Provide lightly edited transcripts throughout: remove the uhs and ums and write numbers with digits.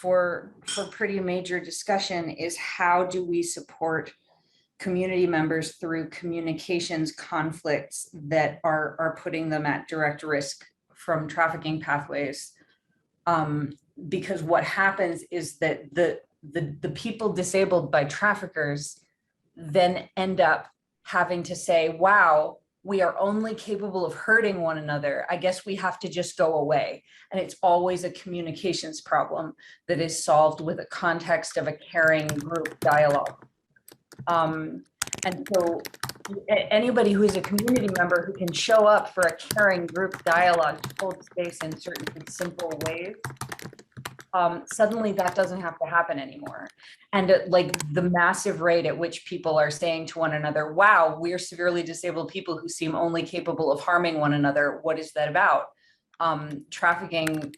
for pretty major discussion is how do we support community members through communications conflicts that are putting them at direct risk from trafficking pathways. Because what happens is that the people disabled by traffickers then end up having to say, wow, we are only capable of hurting one another. I guess we have to just go away. And it's always a communications problem that is solved with a context of a caring group dialogue. And so anybody who's a community member who can show up for a caring group dialogue to hold space in certain simple ways, suddenly that doesn't have to happen anymore. And like the massive rate at which people are saying to one another, wow, we're severely disabled people who seem only capable of harming one another. What is that about? Trafficking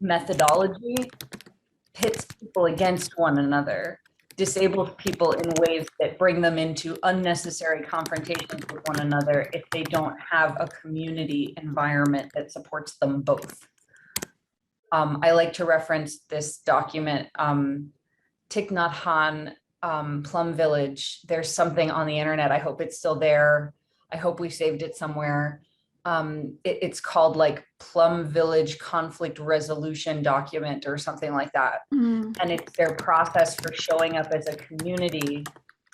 methodology pits people against one another, disabled people in ways that bring them into unnecessary confrontations with one another if they don't have a community environment that supports them both. I like to reference this document, Thich Nhat Hanh, Plum Village. There's something on the internet. I hope it's still there. I hope we saved it somewhere. It's called like Plum Village Conflict Resolution Document or something like that. And it's their process for showing up as a community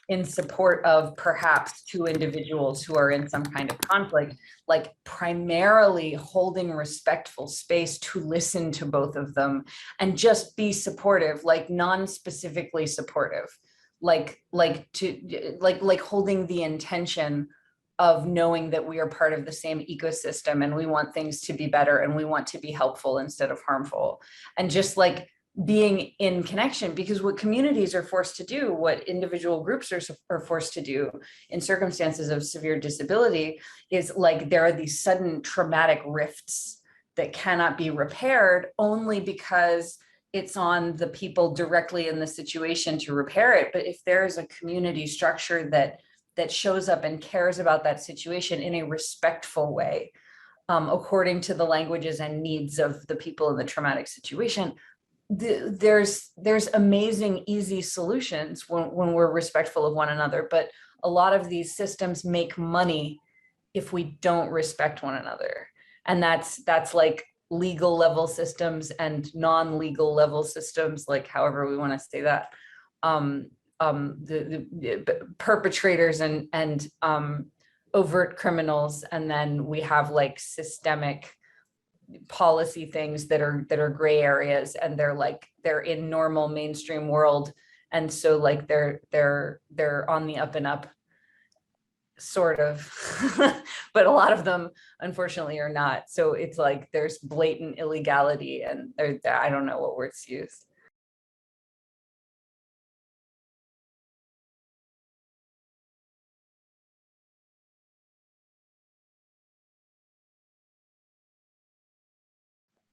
in support of perhaps two individuals who are in some kind of conflict, like primarily holding respectful space to listen to both of them and just be supportive, like non-specifically supportive, like holding the intention of knowing that we are part of the same ecosystem and we want things to be better and we want to be helpful instead of harmful. And just like being in connection, because what communities are forced to do, what individual groups are forced to do in circumstances of severe disability is like there are these sudden traumatic rifts that cannot be repaired only because it's on the people directly in the situation to repair it. But if there is a community structure that shows up and cares about that situation in a respectful way, according to the languages and needs of the people in the traumatic situation, there's amazing, easy solutions when we're respectful of one another. But a lot of these systems make money if we don't respect one another. And that's like legal level systems and non-legal level systems, like however we want to say that. The perpetrators and overt criminals, and then we have like systemic policy things that are gray areas, and they're in normal mainstream world, and so like they're on the up and up, sort of, but a lot of them unfortunately are not. So it's like there's blatant illegality, and I don't know what words to use.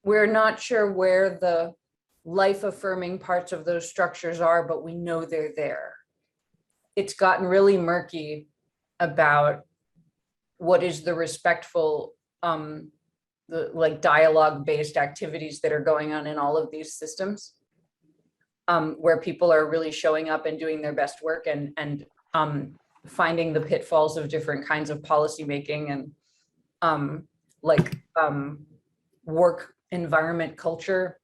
We're not sure where the life-affirming parts of those structures are, but we know they're there. It's gotten really murky about what is the respectful, the like dialogue-based activities that are going on in all of these systems, where people are really showing up and doing their best work and finding the pitfalls of different kinds of policymaking and work environment culture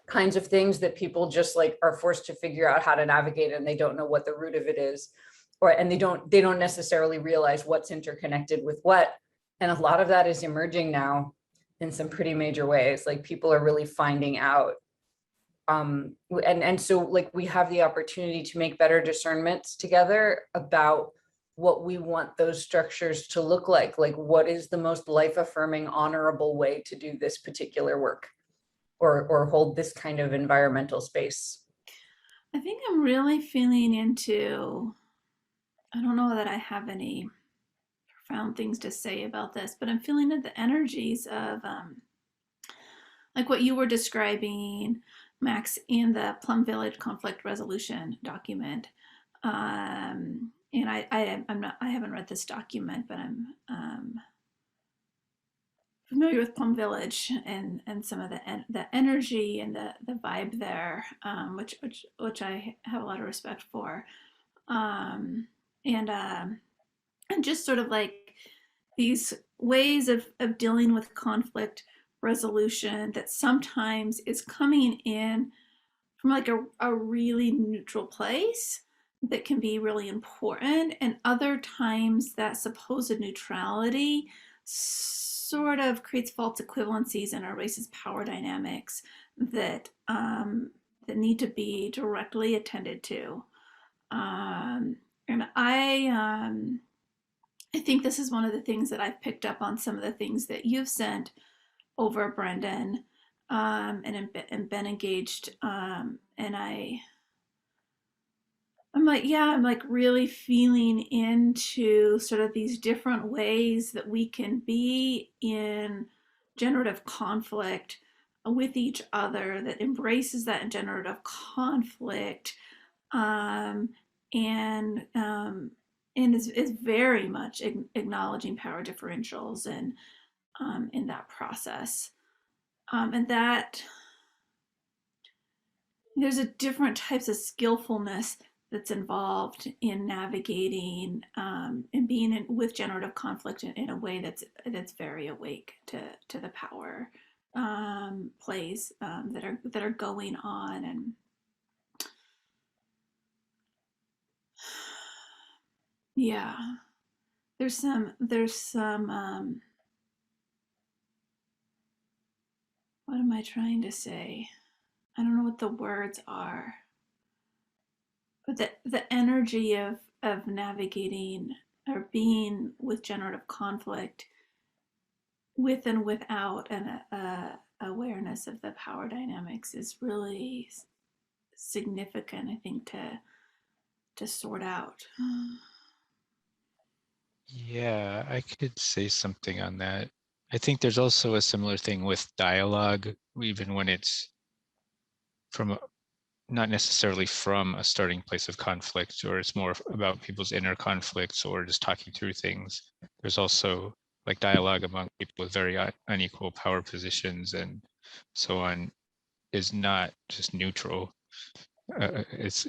kinds of things that people just like are forced to figure out how to navigate, and they don't know what the root of it is, and they don't necessarily realize what's interconnected with what. And a lot of that is emerging now in some pretty major ways. Like people are really finding out, and so like we have the opportunity to make better discernments together about what we want those structures to look like what is the most life-affirming, honorable way to do this particular work or hold this kind of environmental space. I think I'm really feeling into, I don't know that I have any profound things to say about this, but I'm feeling the energies of like what you were describing, Max, in the Plum Village conflict resolution document. And I haven't read this document, but I'm familiar with Plum Village and some of the energy and the vibe there, which I have a lot of respect for, um, and um, and just sort of like these ways of dealing with conflict resolution that sometimes is coming in from like a really neutral place that can be really important, and other times that supposed neutrality sort of creates false equivalencies and erases power dynamics that that need to be directly attended to. And I think this is one of the things that I've picked up on some of the things that you've sent over, Brendan, and been engaged. And I'm like, yeah, I'm like really feeling into sort of these different ways that we can be in generative conflict with each other that embraces that generative conflict, um, and um, and is very much acknowledging power differentials and in that process, and that there's a different types of skillfulness that's involved in navigating and being with generative conflict in a way that's very awake to the power plays that are going on. And yeah, there's some what am I trying to say? I don't know what the words are, but the energy of navigating or being with generative conflict with and without an awareness of the power dynamics is really significant, I think, to sort out. Yeah, I could say something on that. I think there's also a similar thing with dialogue, even when it's from not necessarily from a starting place of conflict, or it's more about people's inner conflicts or just talking through things. There's also like dialogue among people with very unequal power positions and so on is not just neutral. It's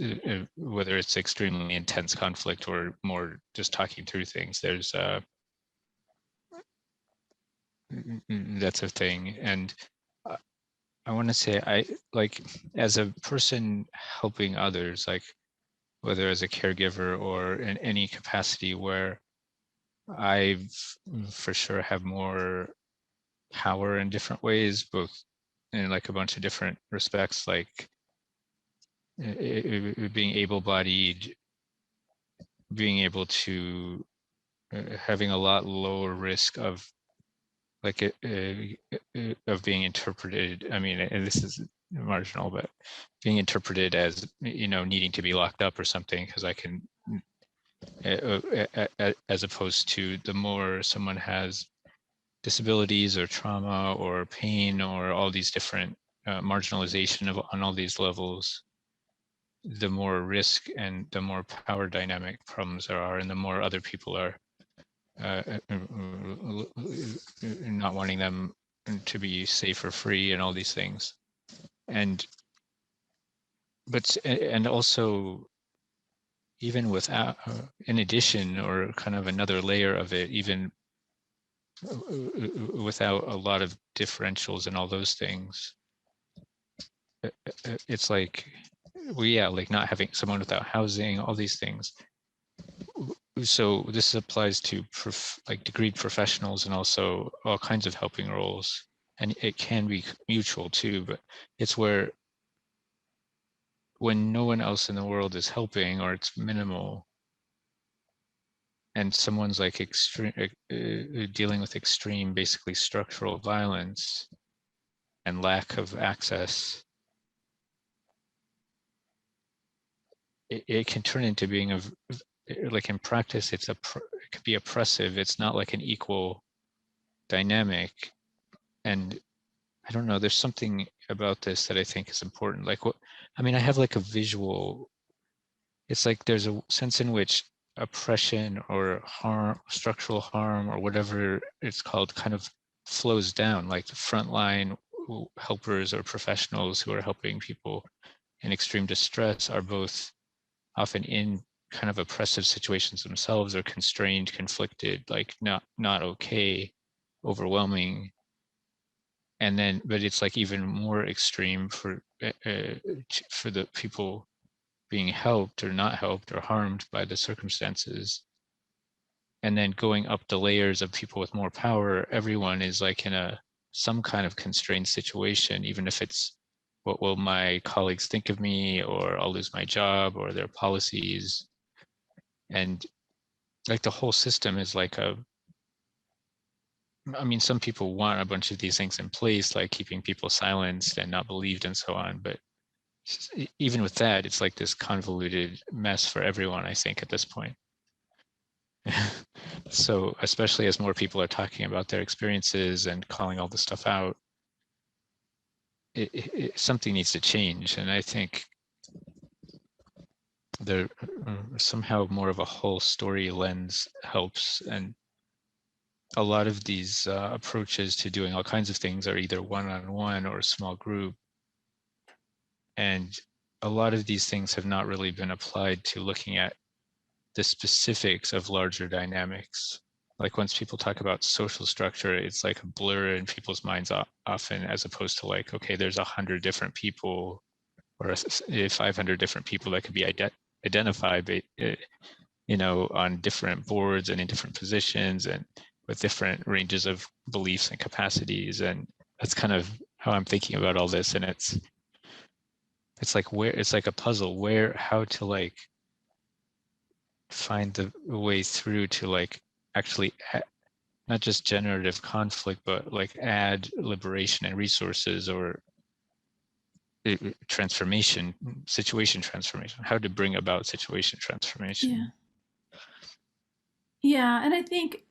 whether it's extremely intense conflict or more just talking through things. There's that's a thing. And I want to say, I like, as a person helping others, like whether as a caregiver or in any capacity where I've for sure have more power in different ways, both in like a bunch of different respects, like being able-bodied, being able to having a lot lower risk of like of being interpreted. I mean, and this is marginal, but being interpreted as, you know, needing to be locked up or something because I can, as opposed to the more someone has disabilities or trauma or pain or all these different marginalization on all these levels, the more risk and the more power dynamic problems there are, and the more other people are not wanting them to be safe or free and all these things. And also, even without, in addition, or kind of another layer of it, even without a lot of differentials and all those things, it's like, well, yeah, like not having someone without housing, all these things. So this applies to like degreed professionals and also all kinds of helping roles. And it can be mutual too, but it's where when no one else in the world is helping or it's minimal, and someone's like extreme, dealing with extreme, basically structural violence and lack of access, it can turn into being like in practice, it could be oppressive. It's not like an equal dynamic. And I don't know, there's something about this that I think is important. Like what, I mean, I have like a visual, it's like there's a sense in which oppression or harm, structural harm, or whatever it's called, kind of flows down, like the frontline helpers or professionals who are helping people in extreme distress are both often in kind of oppressive situations themselves, or constrained, conflicted, like not okay, overwhelming. And then, but it's like even more extreme for the people being helped or not helped or harmed by the circumstances. And then going up the layers of people with more power, everyone is like in some kind of constrained situation, even if it's what will my colleagues think of me, or I'll lose my job, or their policies. And like the whole system is like I mean, some people want a bunch of these things in place, like keeping people silenced and not believed and so on. But even with that, it's like this convoluted mess for everyone, I think, at this point. So especially as more people are talking about their experiences and calling all this stuff out, something needs to change. And I think there somehow more of a whole story lens helps. And a lot of these approaches to doing all kinds of things are either one-on-one or a small group. And a lot of these things have not really been applied to looking at the specifics of larger dynamics. Like once people talk about social structure, it's like a blur in people's minds often, as opposed to like, okay, there's 100 different people or 500 different people that could be identified, on different boards and in different positions and with different ranges of beliefs and capacities. And that's kind of how I'm thinking about all this. And it's like it's like a puzzle how to like find the way through to like actually not just generative conflict, but like add liberation and resources, or transformation, situation transformation, how to bring about situation transformation. Yeah. Yeah, and I think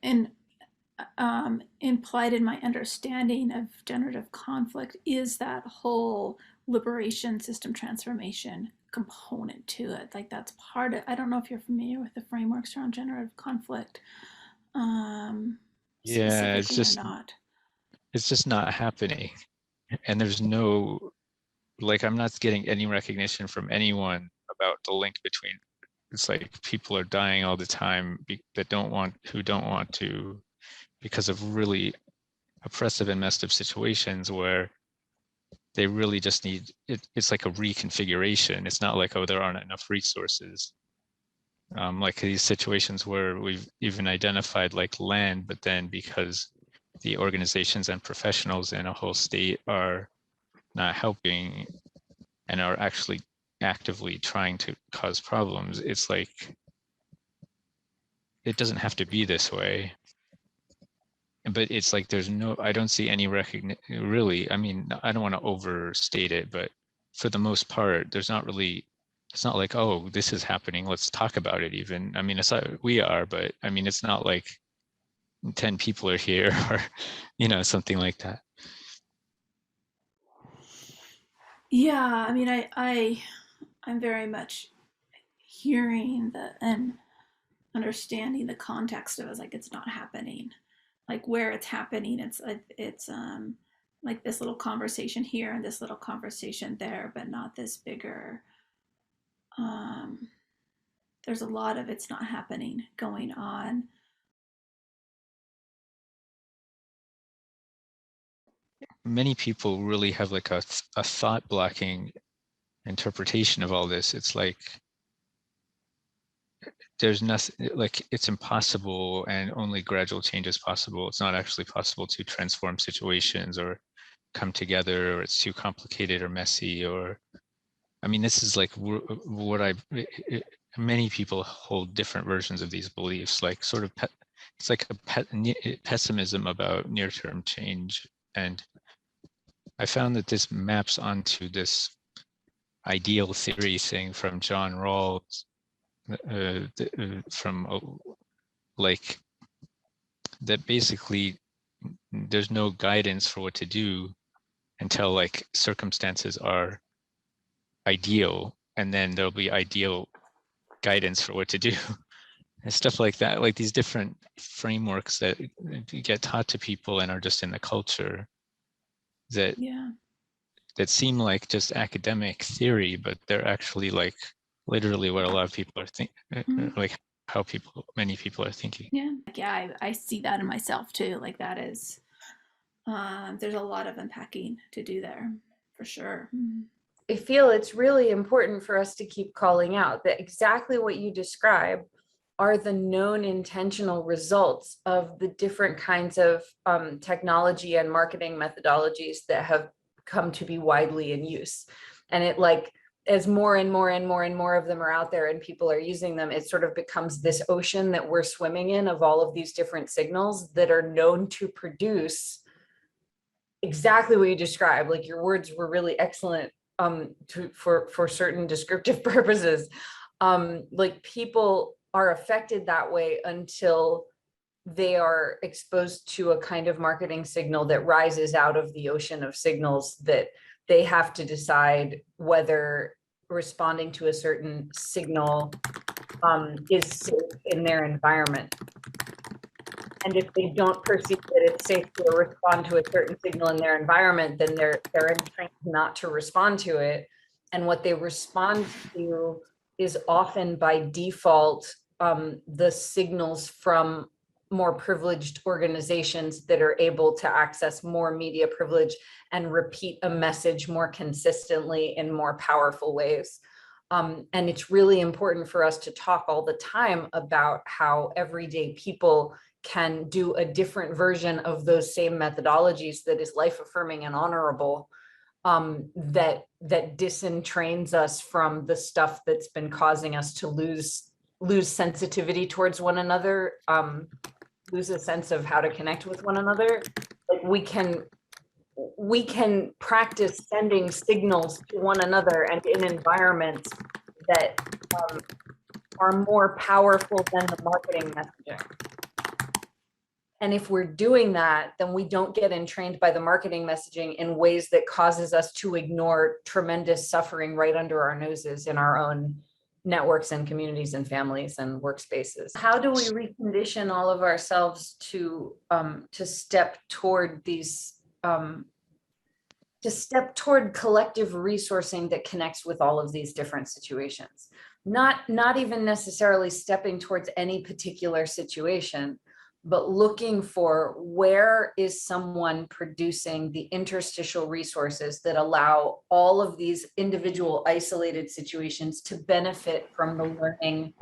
implied in my understanding of generative conflict is that whole liberation system transformation component to it. Like that's part of, I don't know if you're familiar with the frameworks around generative conflict Yeah, specifically or not. it's just not happening. And there's no, like, I'm not getting any recognition from anyone about the link between, it's like people are dying all the time who don't want to, because of really oppressive and messed up situations where they really just need it's like a reconfiguration. It's not like, oh, there aren't enough resources. Like these situations where we've even identified like land, but then because the organizations and professionals in a whole state are not helping and are actually actively trying to cause problems, it's like it doesn't have to be this way. But it's like I don't see any recognition, really. I mean, I don't want to overstate it, but for the most part, it's not like, oh, this is happening, let's talk about it even. I mean, we are, but I mean, it's not like 10 people are here or, something like that. Yeah, I mean, I'm very much hearing and understanding the context of it. Like it's not happening, like where it's happening, it's like this little conversation here and this little conversation there, but not this bigger there's a lot of it's not happening going on. Many people really have like a thought blocking interpretation of all this. It's like there's nothing, like it's impossible and only gradual change is possible. It's not actually possible to transform situations or come together, or it's too complicated or messy, or I mean, this is like what many people hold different versions of these beliefs, like sort of it's like a pessimism about near-term change. And I found that this maps onto this ideal theory thing from John Rawls, from like that basically there's no guidance for what to do until like circumstances are ideal, and then there'll be ideal guidance for what to do. and stuff like that, like these different frameworks that get taught to people and are just in the culture that Yeah. that seem like just academic theory, but they're actually like literally what a lot of people are thinking, like how many people are thinking. Yeah. Yeah, I see that in myself too. Like that is, there's a lot of unpacking to do there for sure. I feel it's really important for us to keep calling out that exactly what you describe are the known intentional results of the different kinds of technology and marketing methodologies that have come to be widely in use. And it, like, as more and more and more and more of them are out there and people are using them, it sort of becomes this ocean that we're swimming in of all of these different signals that are known to produce exactly what you described. Like, your words were really excellent for certain descriptive purposes. Like, people are affected that way until they are exposed to a kind of marketing signal that rises out of the ocean of signals that they have to decide whether responding to a certain signal is safe in their environment. And if they don't perceive that it's safe to respond to a certain signal in their environment, then they're trained not to respond to it. And what they respond to is often by default the signals from more privileged organizations that are able to access more media privilege and repeat a message more consistently in more powerful ways. And it's really important for us to talk all the time about how everyday people can do a different version of those same methodologies that is life affirming and honorable, that disentrains us from the stuff that's been causing us to lose sensitivity towards one another, lose a sense of how to connect with one another. Like, we can practice sending signals to one another and in environments that are more powerful than the marketing messaging. And if we're doing that, then we don't get entrained by the marketing messaging in ways that causes us to ignore tremendous suffering right under our noses in our own networks and communities and families and workspaces. How do we recondition all of ourselves to step toward these, to step toward collective resourcing that connects with all of these different situations? Not even necessarily stepping towards any particular situation, but looking for where is someone producing the interstitial resources that allow all of these individual isolated situations to benefit from the learning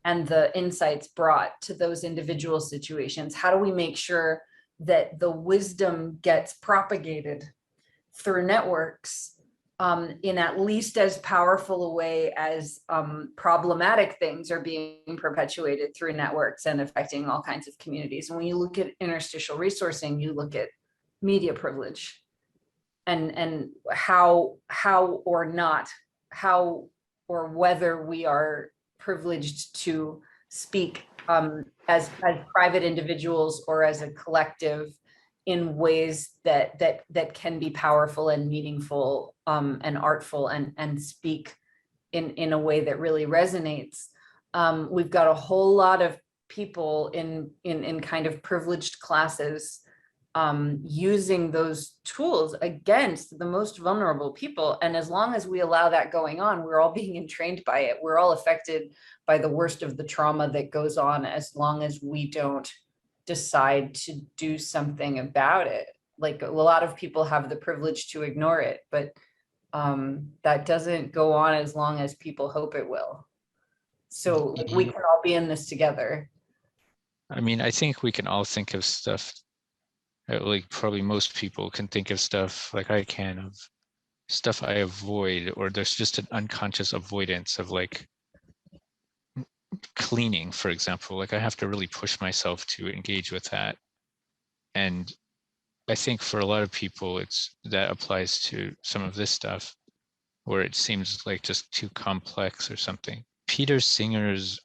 and the insights brought to those individual situations. How do we make sure that the wisdom gets propagated through networks in at least as powerful a way as problematic things are being perpetuated through networks and affecting all kinds of communities? And when you look at interstitial resourcing, you look at media privilege and how or not, how or whether we are privileged to speak as private individuals or as a collective in ways that can be powerful and meaningful and artful and speak in a way that really resonates. We've got a whole lot of people in kind of privileged classes using those tools against the most vulnerable people. And as long as we allow that going on, we're all being entrained by it. We're all affected by the worst of the trauma that goes on, as long as we don't decide to do something about it. Like, a lot of people have the privilege to ignore it, but that doesn't go on as long as people hope it will. So like, we can all be in this together. I mean, I think we can all think of stuff, like probably most people can think of stuff like I can, of stuff I avoid, or there's just an unconscious avoidance of, like, cleaning, for example. Like, I have to really push myself to engage with that. And I think for a lot of people, that applies to some of this stuff where it seems like just too complex or something. Peter Singer's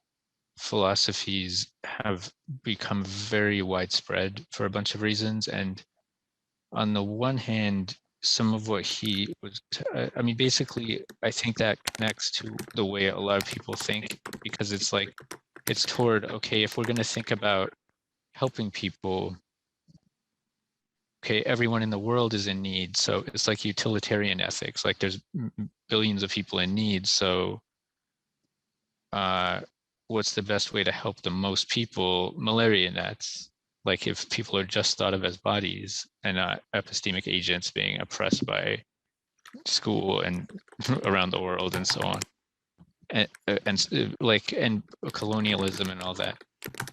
philosophies have become very widespread for a bunch of reasons. And on the one hand, some of what he was, I mean, basically, I think that connects to the way a lot of people think, because it's like, it's toward, okay, if we're going to think about helping people, okay, everyone in the world is in need. So it's like utilitarian ethics, like there's billions of people in need. So what's the best way to help the most people? Malaria nets. Like if people are just thought of as bodies and not epistemic agents being oppressed by school and around the world and so on. And colonialism and all that,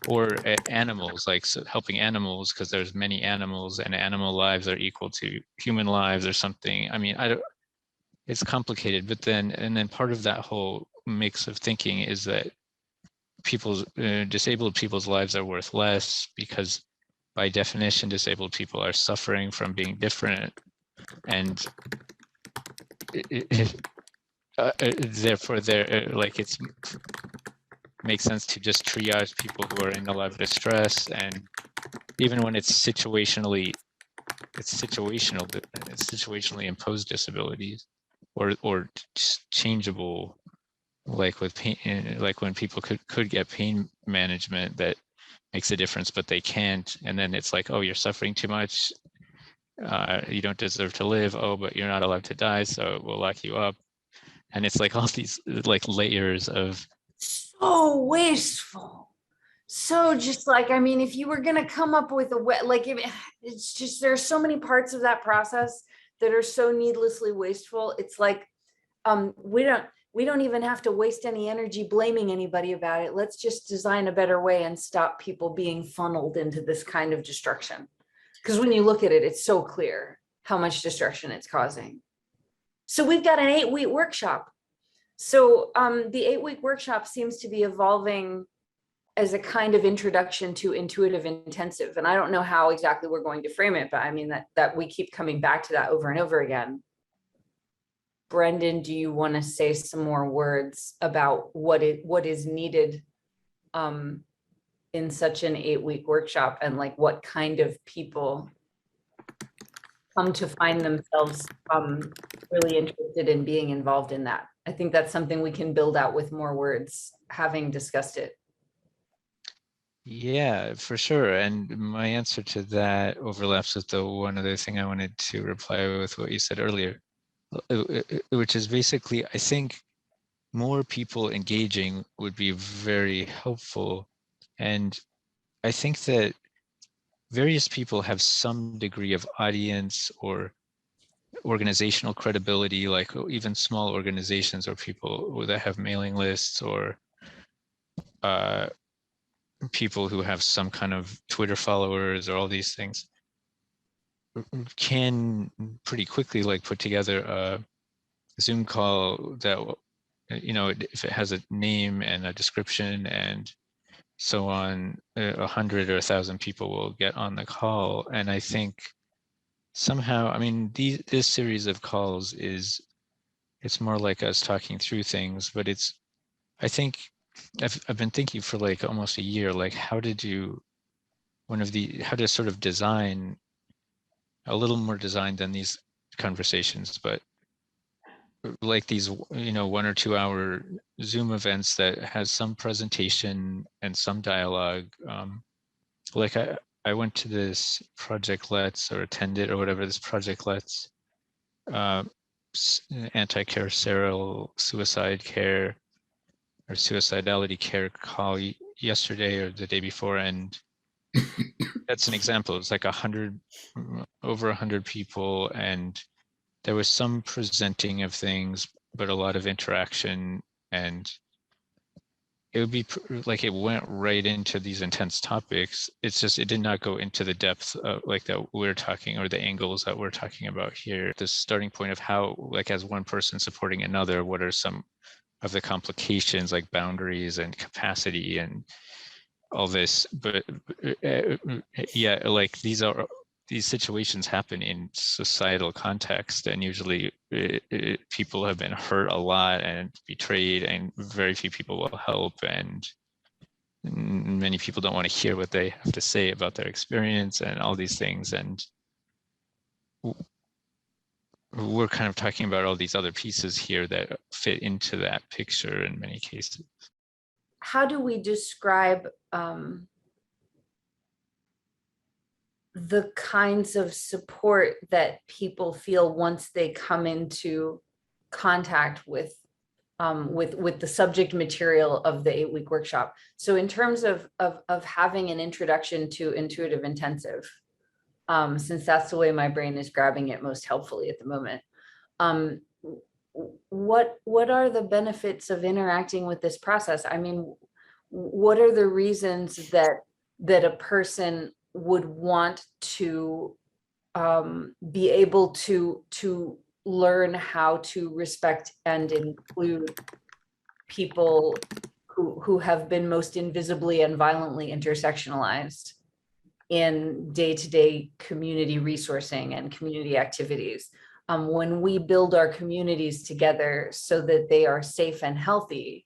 or animals, like helping animals because there's many animals and animal lives are equal to human lives or something. I mean, I don't, it's complicated, but then part of that whole mix of thinking is that disabled people's lives are worth less because by definition disabled people are suffering from being different, and therefore they're like it's makes sense to just triage people who are in a lot of distress, and even when it's situationally imposed disabilities or changeable, like with pain, like when people could get pain management that makes a difference but they can't, and then it's like, oh, you're suffering too much, you don't deserve to live, oh, but you're not allowed to die, so we'll lock you up. And it's like all these like layers of So wasteful. So just like, I mean, if you were gonna come up with a way, like, it's just, there's so many parts of that process that are so needlessly wasteful. It's like, we don't even have to waste any energy blaming anybody about it. Let's just design a better way and stop people being funneled into this kind of destruction. Because when you look at it, it's so clear how much destruction it's causing. So we've got an 8-week workshop. So the 8-week workshop seems to be evolving as a kind of introduction to intuitive intensive. And I don't know how exactly we're going to frame it, but I mean that we keep coming back to that over and over again. Brendan, do you want to say some more words about what is needed in such an 8-week workshop, and like what kind of people come to find themselves really interested in being involved in that? I think that's something we can build out with more words, having discussed it. Yeah, for sure. And my answer to that overlaps with the one other thing I wanted to reply with what you said earlier, which is basically, I think more people engaging would be very helpful. And I think that various people have some degree of audience or organizational credibility, like even small organizations or people that have mailing lists, or people who have some kind of Twitter followers, or all these things, can pretty quickly like put together a Zoom call that, you know, if it has a name and a description and so on, 100 or 1,000 people will get on the call. And I think somehow, I mean, this series of calls it's more like us talking through things, but I think I've been thinking for like almost a year, like how to sort of design a little more design than these conversations, but like these, you know, 1 or 2 hour Zoom events that has some presentation and some dialogue. Like I went to this Project Let's, or attended or whatever, this Project Let's anti-carceral suicide care or suicidality care call yesterday or the day before, and that's an example. It's like over 100 people, and there was some presenting of things, but a lot of interaction, and it would be like it went right into these intense topics. It's just it did not go into the depth of like that we're talking, or the angles that we're talking about here. The starting point of how, like, as one person supporting another, what are some of the complications, like boundaries and capacity and all this. But yeah, like these situations happen in societal context, and usually people have been hurt a lot and betrayed, and very few people will help, and many people don't want to hear what they have to say about their experience and all these things. And we're kind of talking about all these other pieces here that fit into that picture in many cases. how do we describe the kinds of support that people feel once they come into contact with the subject material of the 8-week workshop? So in terms of having an introduction to intuitive intensive, since that's the way my brain is grabbing it most helpfully at the moment, what are the benefits of interacting with this process? I mean, what are the reasons that a person would want to be able to learn how to respect and include people who have been most invisibly and violently intersectionalized in day-to-day community resourcing and community activities? When we build our communities together so that they are safe and healthy,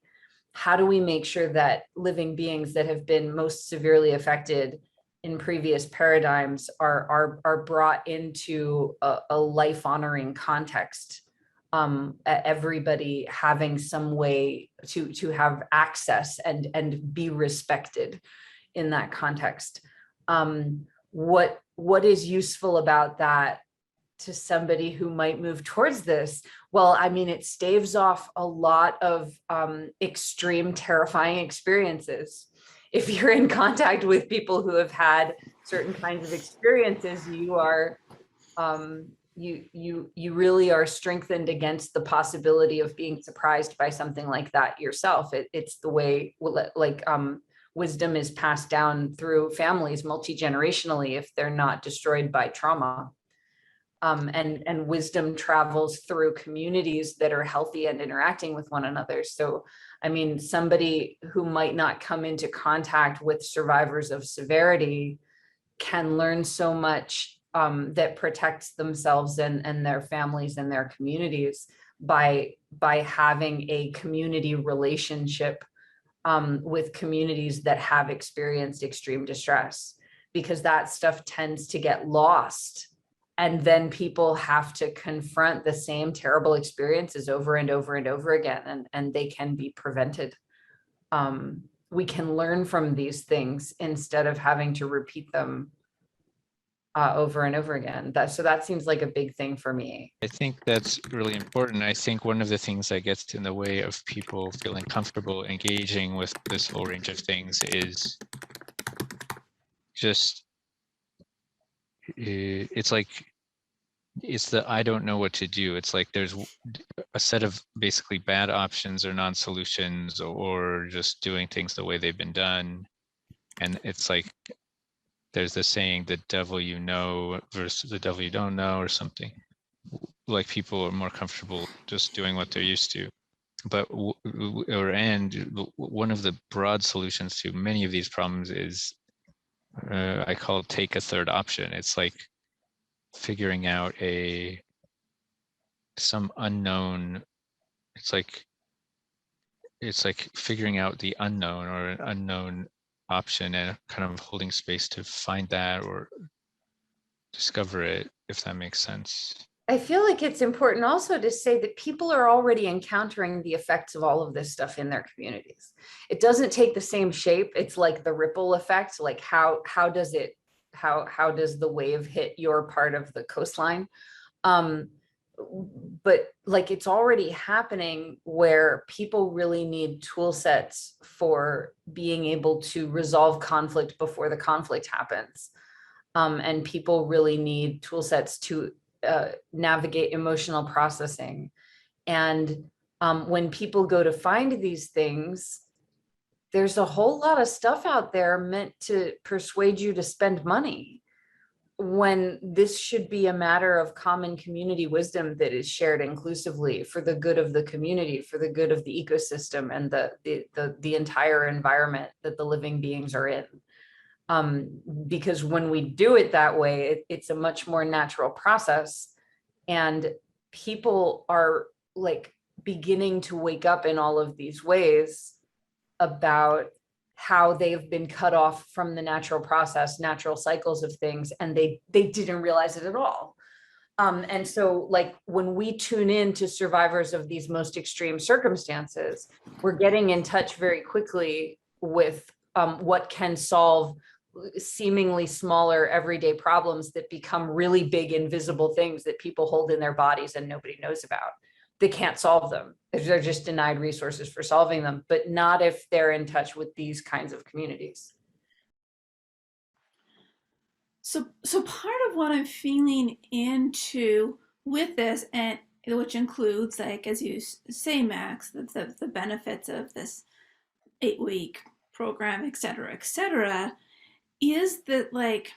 how do we make sure that living beings that have been most severely affected in previous paradigms are brought into a life-honoring context, everybody having some way to have access and be respected in that context? What is useful about that to somebody who might move towards this? Well, I mean, it staves off a lot of extreme, terrifying experiences. If you're in contact with people who have had certain kinds of experiences, you are you really are strengthened against the possibility of being surprised by something like that yourself. It's the way, like, wisdom is passed down through families multi-generationally if they're not destroyed by trauma. And wisdom travels through communities that are healthy and interacting with one another. So, I mean, somebody who might not come into contact with survivors of severity can learn so much that protects themselves and their families and their communities by having a community relationship with communities that have experienced extreme distress, because that stuff tends to get lost. And then people have to confront the same terrible experiences over and over and over again, and they can be prevented. We can learn from these things instead of having to repeat them over and over again. So that seems like a big thing for me. I think that's really important. I think one of the things that gets in the way of people feeling comfortable engaging with this whole range of things is just, it's like, it's the I don't know what to do. It's like there's a set of basically bad options or non-solutions, or just doing things the way they've been done. And it's like there's the saying, the devil you know versus the devil you don't know, or something. Like people are more comfortable just doing what they're used to. But one of the broad solutions to many of these problems is I call it take a third option. It's like figuring out some unknown. It's like figuring out the unknown, or an unknown option, and kind of holding space to find that or discover it, if that makes sense. I feel like it's important also to say that people are already encountering the effects of all of this stuff in their communities. It doesn't take the same shape. It's like the ripple effect. Like how does the wave hit your part of the coastline? But like, it's already happening where people really need tool sets for being able to resolve conflict before the conflict happens. And people really need tool sets to navigate emotional processing. And when people go to find these things, there's a whole lot of stuff out there meant to persuade you to spend money, when this should be a matter of common community wisdom that is shared inclusively for the good of the community, for the good of the ecosystem and the entire environment that the living beings are in. Because when we do it that way, it's a much more natural process, and people are like beginning to wake up in all of these ways about how they've been cut off from the natural process, natural cycles of things, and they didn't realize it at all. And so like when we tune in to survivors of these most extreme circumstances, we're getting in touch very quickly with what can solve seemingly smaller everyday problems that become really big invisible things that people hold in their bodies and nobody knows about. They can't solve them. They're just denied resources for solving them, but not if they're in touch with these kinds of communities. So part of what I'm feeling into with this, and which includes, like, as you say, Max, the benefits of this 8-week program, et cetera, is that, like,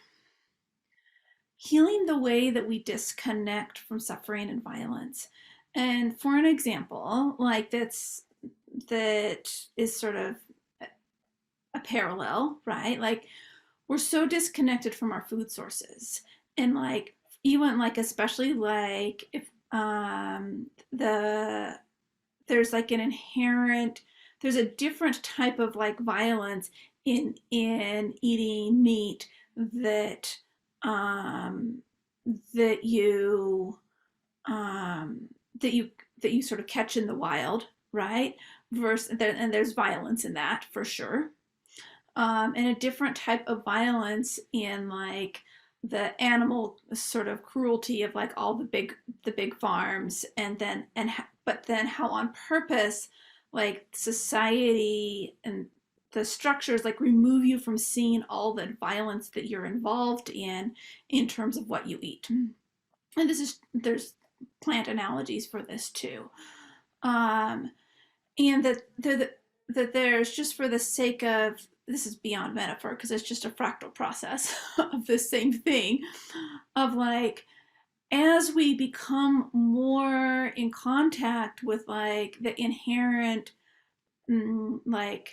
healing the way that we disconnect from suffering and violence. And for an example, like that is sort of a parallel, right? Like, we're so disconnected from our food sources, and like even like especially like if there's like an inherent, there's a different type of like violence in eating meat that that you that you sort of catch in the wild, right? Versus, and there's violence in that for sure, and a different type of violence in like the animal sort of cruelty of like all the big farms, and then but then how on purpose like society and the structures like remove you from seeing all the violence that you're involved in terms of what you eat. And this is, there's plant analogies for this too, and that there's, just for the sake of, this is beyond metaphor because it's just a fractal process of the same thing, of like, as we become more in contact with like the inherent, like,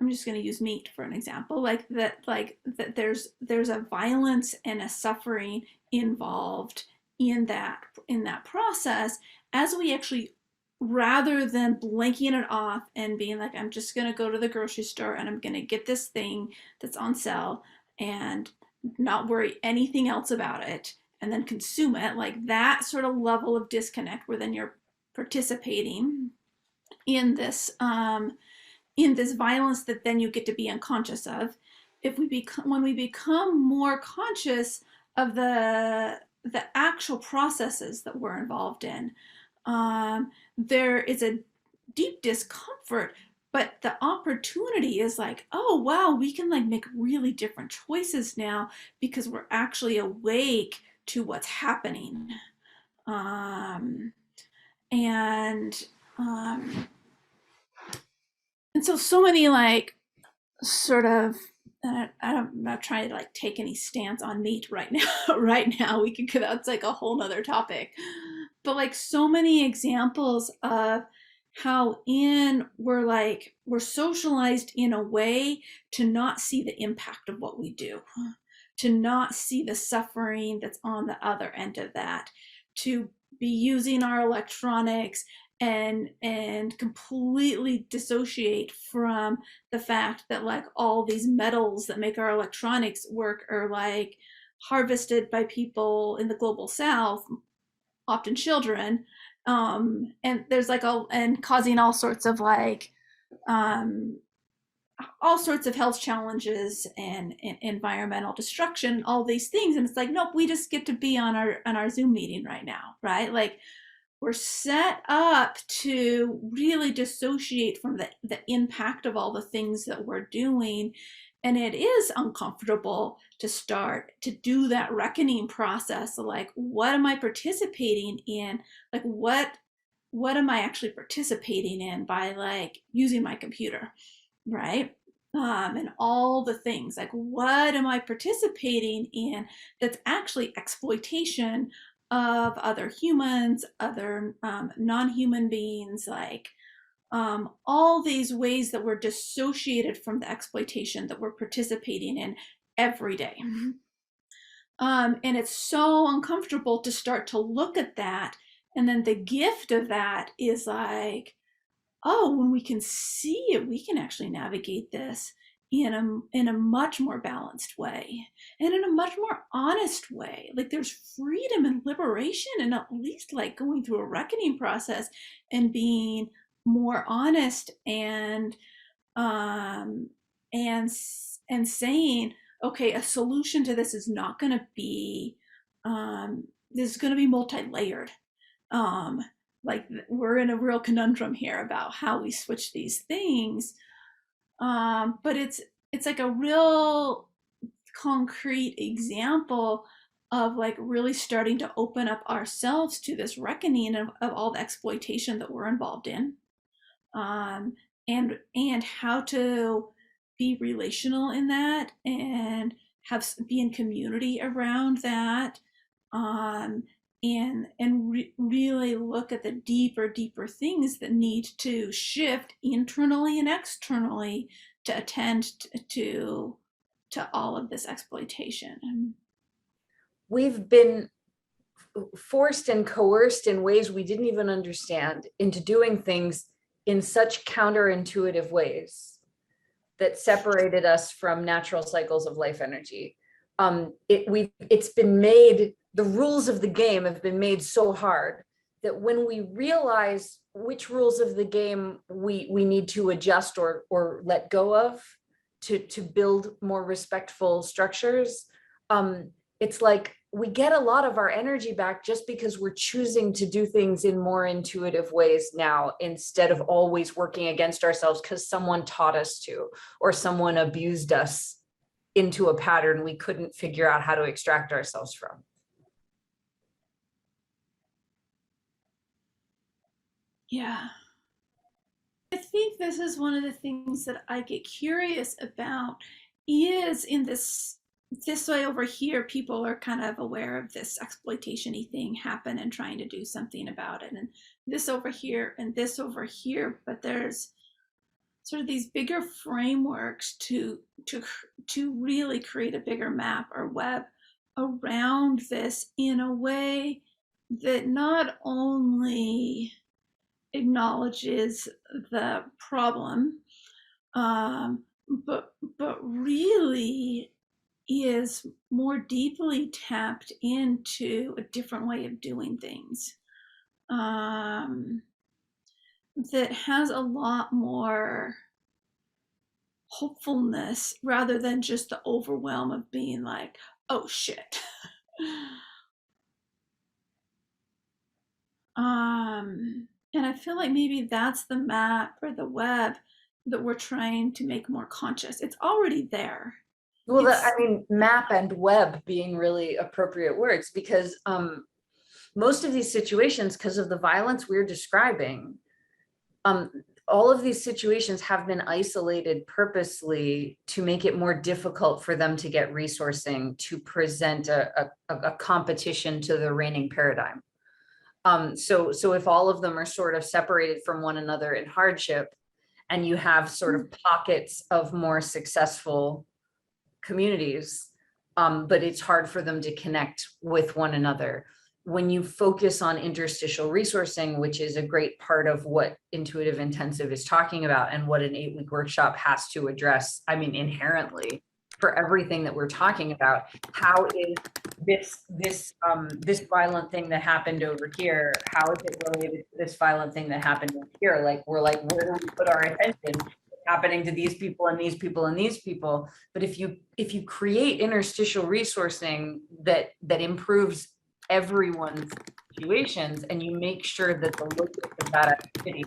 I'm just going to use meat for an example, like that there's a violence and a suffering involved in that process, as we actually, rather than blanking it off and being like, I'm just going to go to the grocery store and I'm going to get this thing that's on sale and not worry anything else about it and then consume it, like that sort of level of disconnect where then you're participating in this violence that then you get to be unconscious of. If we become, when we become more conscious of the actual processes that we're involved in, there is a deep discomfort, but the opportunity is like, oh wow, we can like make really different choices now because we're actually awake to what's happening. And so many like sort of, I'm not trying to like take any stance on meat right now. Right now, we could, that's like a whole nother topic. But like so many examples of how we're socialized in a way to not see the impact of what we do, to not see the suffering that's on the other end of that, to be using our electronics and completely dissociate from the fact that like all these metals that make our electronics work are like harvested by people in the global south, often children, and there's like and causing all sorts of like all sorts of health challenges and environmental destruction, all these things. And it's like, nope, we just get to be on our Zoom meeting right now, right? Like, we're set up to really dissociate from the impact of all the things that we're doing. And it is uncomfortable to start to do that reckoning process of like, what am I participating in? Like, what am I actually participating in by like using my computer, right? And all the things, like, what am I participating in that's actually exploitation of other humans, other non-human beings, like all these ways that we're dissociated from the exploitation that we're participating in every day. And it's so uncomfortable to start to look at that. And then the gift of that is like, oh, when we can see it, we can actually navigate this in a much more balanced way and in a much more honest way. Like there's freedom and liberation, and at least like going through a reckoning process and being more honest um and saying, okay, a solution to this is not going to be this is going to be multi-layered. um like we're in a real conundrum here about how we switch these things. But it's like a real concrete example of like really starting to open up ourselves to this reckoning of all the exploitation that we're involved in, um, and how to be relational in that and be in community around that, um, and really look at the deeper things that need to shift internally and externally to attend to all of this exploitation. We've been forced and coerced in ways we didn't even understand into doing things in such counterintuitive ways that separated us from natural cycles of life energy. It's been made, the rules of the game have been made so hard that when we realize which rules of the game we need to adjust or let go of to build more respectful structures, it's like we get a lot of our energy back just because we're choosing to do things in more intuitive ways now, instead of always working against ourselves because someone taught us to, or someone abused us into a pattern we couldn't figure out how to extract ourselves from. Yeah. I think this is one of the things that I get curious about, is in this way over here, people are kind of aware of this exploitation-y thing happen and trying to do something about it, and this over here and this over here, but there's sort of these bigger frameworks to really create a bigger map or web around this in a way that not only acknowledges the problem, but really is more deeply tapped into a different way of doing things, that has a lot more hopefulness rather than just the overwhelm of being like, oh shit. And I feel like maybe that's the map or the web that we're trying to make more conscious. It's already there. Well, I mean, map and web being really appropriate words, because most of these situations, because of the violence we're describing, all of these situations have been isolated purposely to make it more difficult for them to get resourcing to present a competition to the reigning paradigm. So if all of them are sort of separated from one another in hardship, and you have sort of pockets of more successful communities, but it's hard for them to connect with one another. When you focus on interstitial resourcing, which is a great part of what Intuitive Intensive is talking about and what an 8-week workshop has to address, I mean, inherently, for everything that we're talking about, how is this violent thing that happened over here, how is it related to this violent thing that happened over here? Like, we're like, where do we put our attention? Happening to these people and these people and these people. But if you create interstitial resourcing that improves everyone's situations, and you make sure that the locus of that activity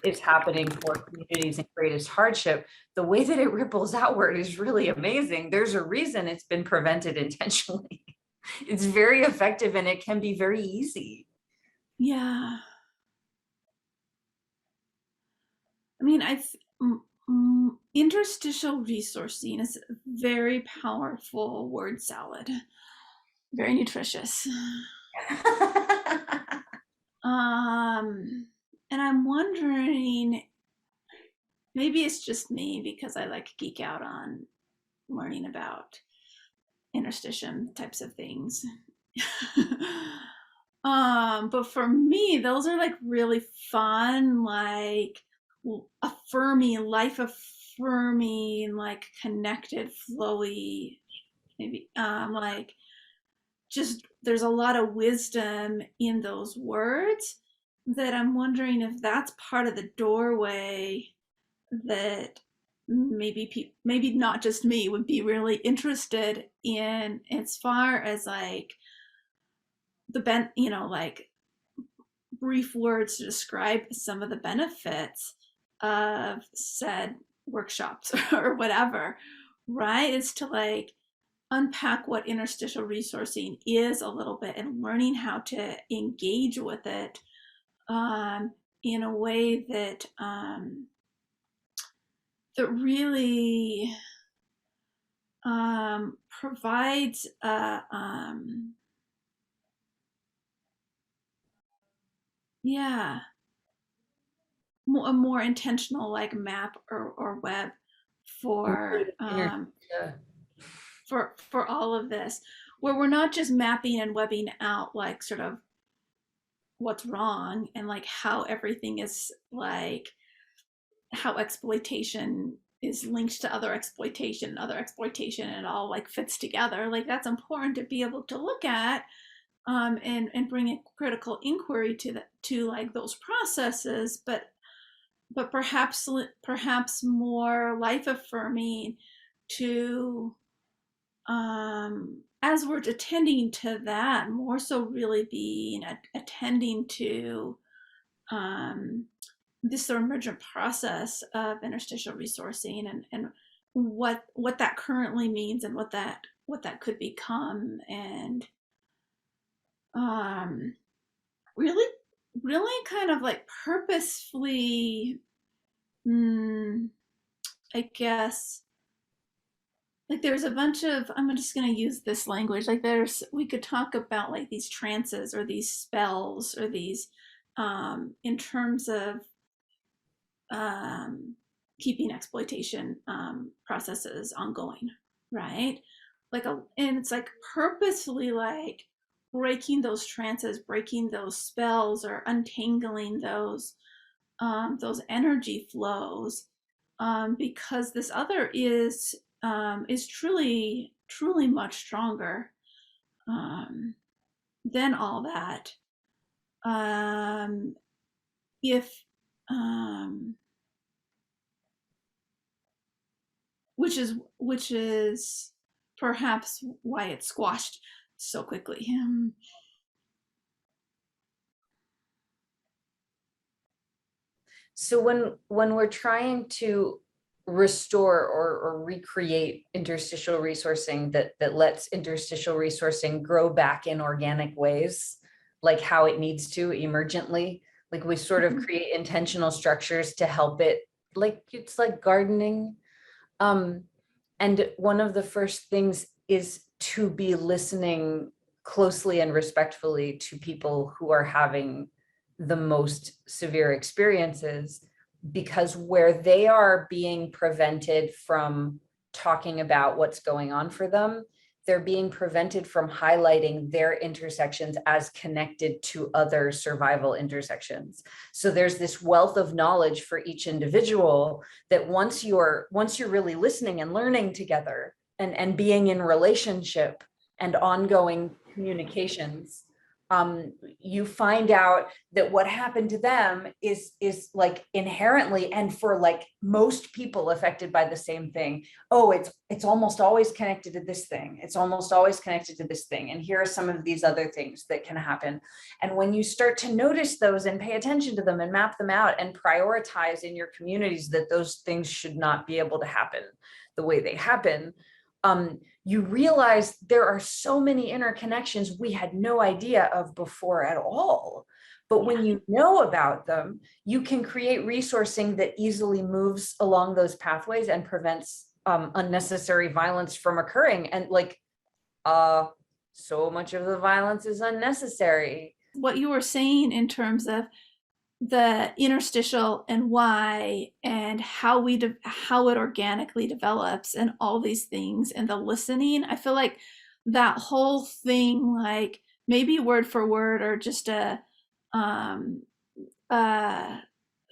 is happening for communities in greatest hardship, the way that it ripples outward is really amazing. There's a reason it's been prevented intentionally. It's very effective, and it can be very easy. Yeah. I mean, interstitial resourcing is a very powerful word salad, very nutritious. And I'm wondering, maybe it's just me because I like geek out on learning about interstitial types of things. But for me, those are like really fun, like affirming, life affirming, like connected, flowy, maybe like just there's a lot of wisdom in those words that I'm wondering if that's part of the doorway that maybe not just me would be really interested in, as far as like like brief words to describe some of the benefits of said workshops or whatever, right? It's to like unpack what interstitial resourcing is a little bit and learning how to engage with it in a way that that really provides yeah, a more intentional like map or web for Yeah. for all of this, where we're not just mapping and webbing out like sort of what's wrong and like how everything is like how exploitation is linked to other exploitation, and it all like fits together. Like that's important to be able to look at and bring a critical inquiry to like those processes, but perhaps more life affirming to as we're attending to that, more so really being attending to this sort of emergent process of interstitial resourcing and what that currently means and what that could become, and really kind of like purposefully I guess like there's a bunch of, I'm just going to use this language, like we could talk about like these trances or these spells or these in terms of keeping exploitation processes ongoing, right? And it's like purposefully like breaking those trances, breaking those spells, or untangling those energy flows, because this other is truly much stronger than all that. If which is perhaps why it's squashed so quickly. So when we're trying to restore or recreate interstitial resourcing that lets interstitial resourcing grow back in organic ways, like how it needs to emergently, like we sort of create intentional structures to help it, like it's like gardening. And one of the first things is to be listening closely and respectfully to people who are having the most severe experiences, because where they are being prevented from talking about what's going on for them, they're being prevented from highlighting their intersections as connected to other survival intersections. So there's this wealth of knowledge for each individual that once you're really listening and learning together and being in relationship and ongoing communications, you find out that what happened to them is like inherently, and for like most people affected by the same thing, oh, it's almost always connected to this thing, it's almost always connected to this thing, and here are some of these other things that can happen. And when you start to notice those and pay attention to them and map them out and prioritize in your communities that those things should not be able to happen the way they happen, you realize there are so many interconnections we had no idea of before at all. But when you know about them, you can create resourcing that easily moves along those pathways and prevents unnecessary violence from occurring. And like, so much of the violence is unnecessary. What you were saying in terms of the interstitial and why and how it organically develops and all these things, and the listening, I feel like that whole thing, like maybe word for word or just a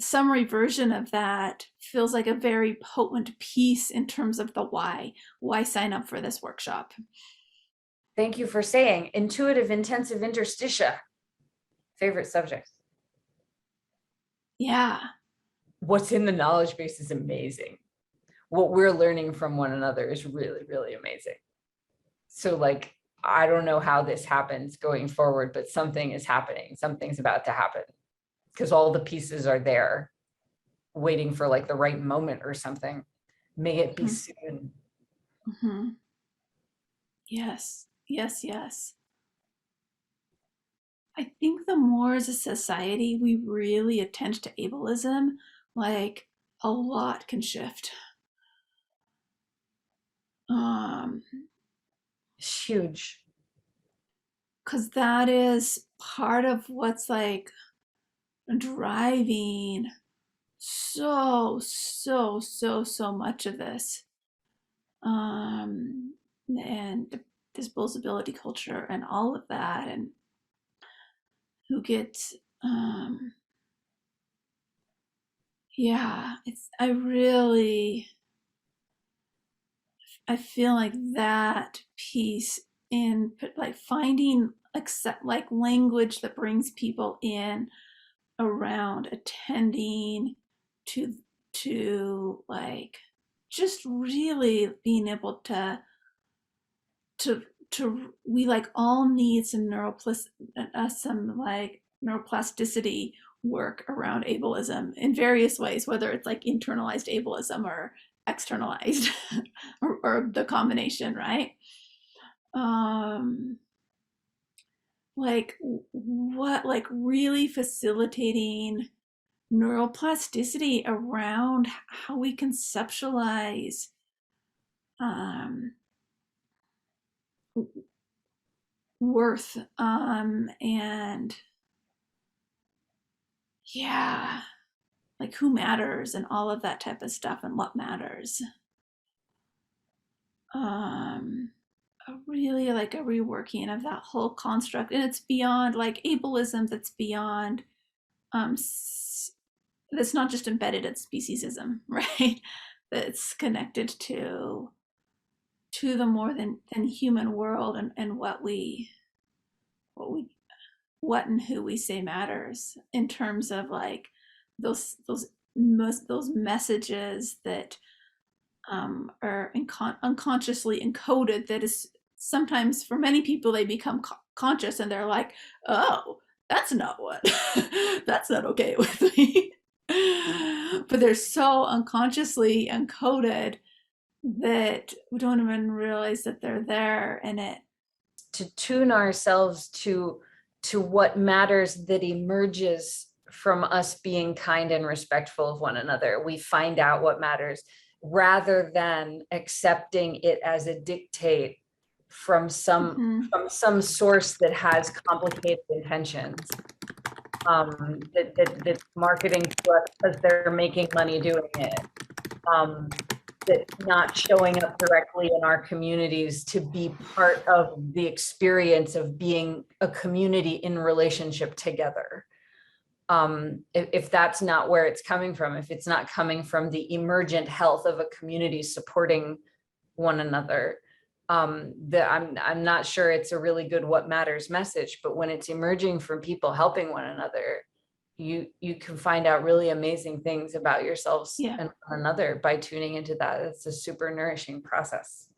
summary version of that feels like a very potent piece in terms of the why. Why sign up for this workshop? Thank you for saying intuitive intensive interstitia. Favorite subject. Yeah. What's in the knowledge base is amazing. What we're learning from one another is really, really amazing. So like, I don't know how this happens going forward, but something is happening. Something's about to happen because all the pieces are there waiting for like the right moment or something. May it be soon. Mm-hmm. Yes, yes, yes. I think the more as a society we really attend to ableism, like a lot can shift. It's huge. Because that is part of what's like driving so much of this. And disposability culture and all of that, and who gets yeah, it's I feel like that piece in like finding accept like language that brings people in around attending to like just really being able to we like all need some neuroplasticity work around ableism in various ways, whether it's like internalized ableism or externalized or the combination, right? Like what, like really facilitating neuroplasticity around how we conceptualize worth and yeah, like who matters and all of that type of stuff and what matters. Really like a reworking of that whole construct, and it's beyond like ableism, that's beyond that's not just embedded at speciesism, right? That's connected to the more than human world, and what and who we say matters in terms of like those messages that are unconsciously encoded, that is sometimes for many people they become conscious and they're like, oh, that's not what that's not okay with me. But they're so unconsciously encoded that we don't even realize that they're there. And it to tune ourselves to what matters that emerges from us being kind and respectful of one another. We find out what matters rather than accepting it as a dictate from some source that has complicated intentions. That marketing to us because they're making money doing it. That's not showing up directly in our communities to be part of the experience of being a community in relationship together. If that's not where it's coming from, if it's not coming from the emergent health of a community supporting one another, I'm not sure it's a really good what matters message. But when it's emerging from people helping one another, you can find out really amazing things about yourselves and one another by tuning into that. It's a super nourishing process.